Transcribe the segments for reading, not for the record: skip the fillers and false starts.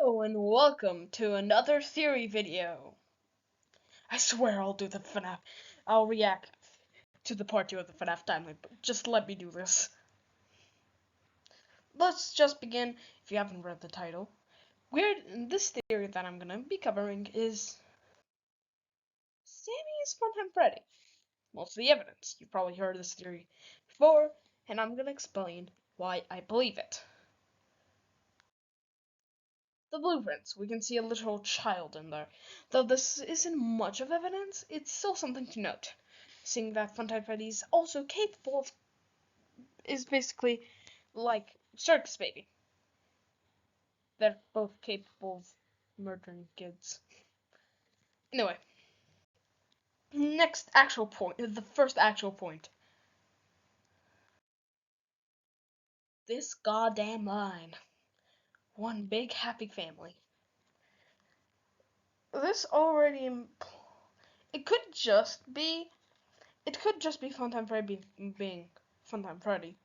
Hello and welcome to another theory video. I swear I'll do the FNAF. I'll react to the part 2 of the FNAF timeline, but just let me do this. Let's just begin. If you haven't read the title, this theory that I'm gonna be covering is Sammy is Funtime Freddy. Most of the evidence. You've probably heard this theory before, and I'm gonna explain why I believe it. The blueprints. We can see a literal child in there. Though this isn't much of evidence, it's still something to note. Seeing that Funtime Freddy is also capable of, is basically like Circus Baby. They're both capable of murdering kids. Anyway, next actual point, the first actual point. This goddamn line. One big happy family. This already, it could just be Funtime Freddy being Funtime Freddy.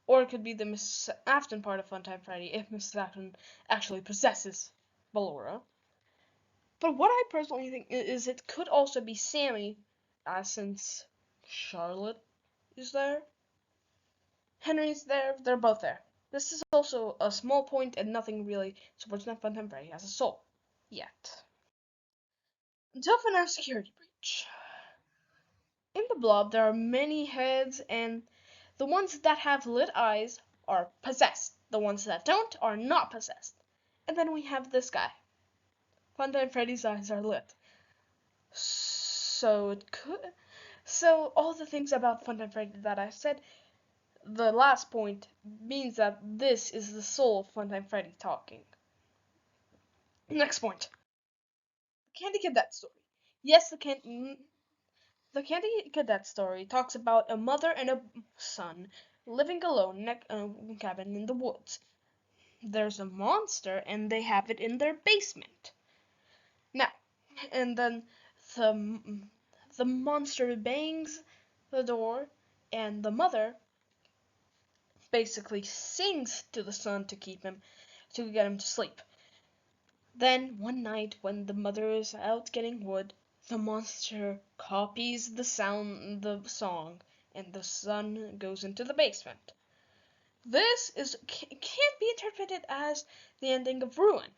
Or it could be the Mrs. Afton part of Funtime Freddy if Mrs. Afton actually possesses Ballora. But what I personally think is it could also be Sammy, since Charlotte is there. Henry's there, they're both there. This is also a small point and nothing really supports that Funtime Freddy has a soul. Yet. Until FNAF security breach. In the blob, there are many heads, and the ones that have lit eyes are possessed. The ones that don't are not possessed. And then we have this guy. Funtime Freddy's eyes are lit. So it could. So all the things about Funtime Freddy that I said, the last point means that this is the soul of Funtime Freddy talking. Next point. Candy Cadet story. Yes, the Candy Cadet story talks about a mother and a son living alone in a cabin in the woods. There's a monster and they have it in their basement. Now, and then the monster bangs the door and the mother basically sings to the son to get him to sleep. Then one night when the mother is out getting wood, the monster copies the song, and the son goes into the basement. This can't be interpreted as the ending of Ruin,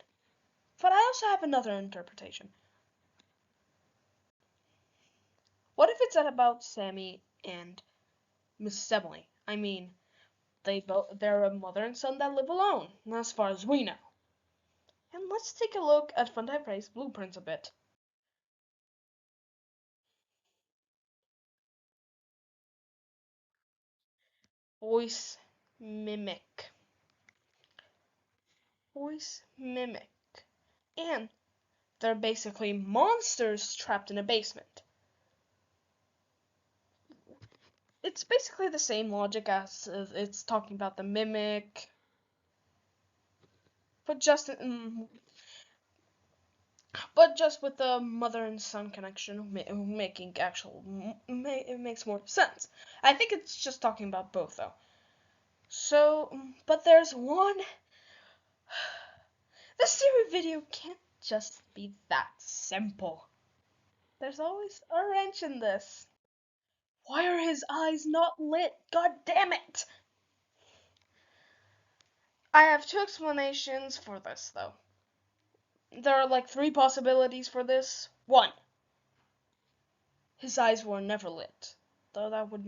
but I also have another interpretation. What if it's about Sammy and Mrs. Emily? I mean, they're a mother and son that live alone, as far as we know. And let's take a look at Funtime Freddy's blueprints a bit. Voice mimic. Voice mimic. And they're basically monsters trapped in a basement. It's basically the same logic as it's talking about the mimic, but just with the mother and son connection making it makes more sense. I think it's just talking about both though. So, but there's one. This theory video can't just be that simple. There's always a wrench in this. Why are his eyes not lit? God damn it! I have two explanations for this, though. There are like three possibilities for this. One, his eyes were never lit. Though that would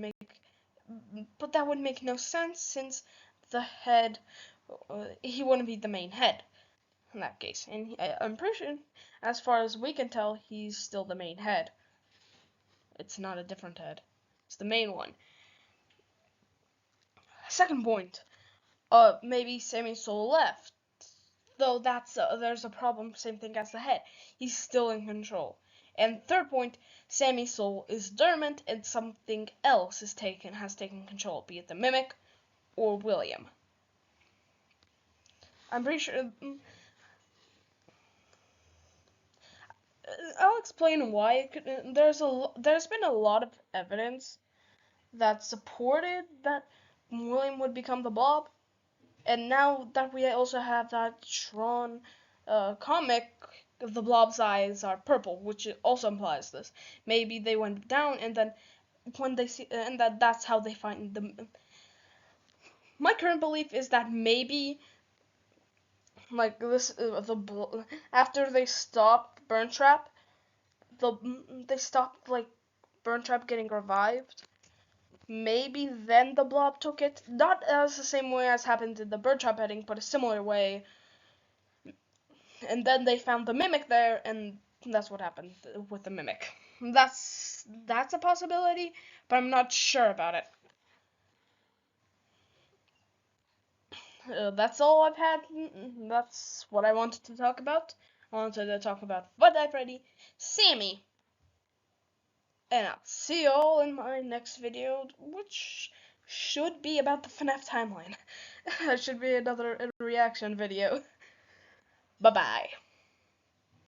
make no sense since the head, he wouldn't be the main head in that case. And I'm pretty sure, as far as we can tell, he's still the main head. It's not a different head. It's the main one. Second point, maybe Sammy's soul left. Though there's a problem, same thing as the head. He's still in control. And third point, Sammy's soul is dormant and something else has taken control, be it the mimic or William. I'm pretty sure. I'll explain why. There's been a lot of evidence that supported that William would become the Blob, and now that we also have that Tron comic, the blob's eyes are purple, which also implies this. Maybe they went down, and then when they see, and that's how they find them. My current belief is that maybe like this, after they stopped Burn Trap, they stopped like Burn Trap getting revived. Maybe then the blob took it, not as the same way as happened in the Burn Trap heading, but a similar way. And then they found the mimic there, and that's what happened with the mimic. That's a possibility, but I'm not sure about it. That's all I've had. That's what I wanted to talk about. I wanted to talk about funtime Freddy, Sammy, and I'll see you all in my next video, which should be about the FNAF timeline. It should be another reaction video. Bye bye.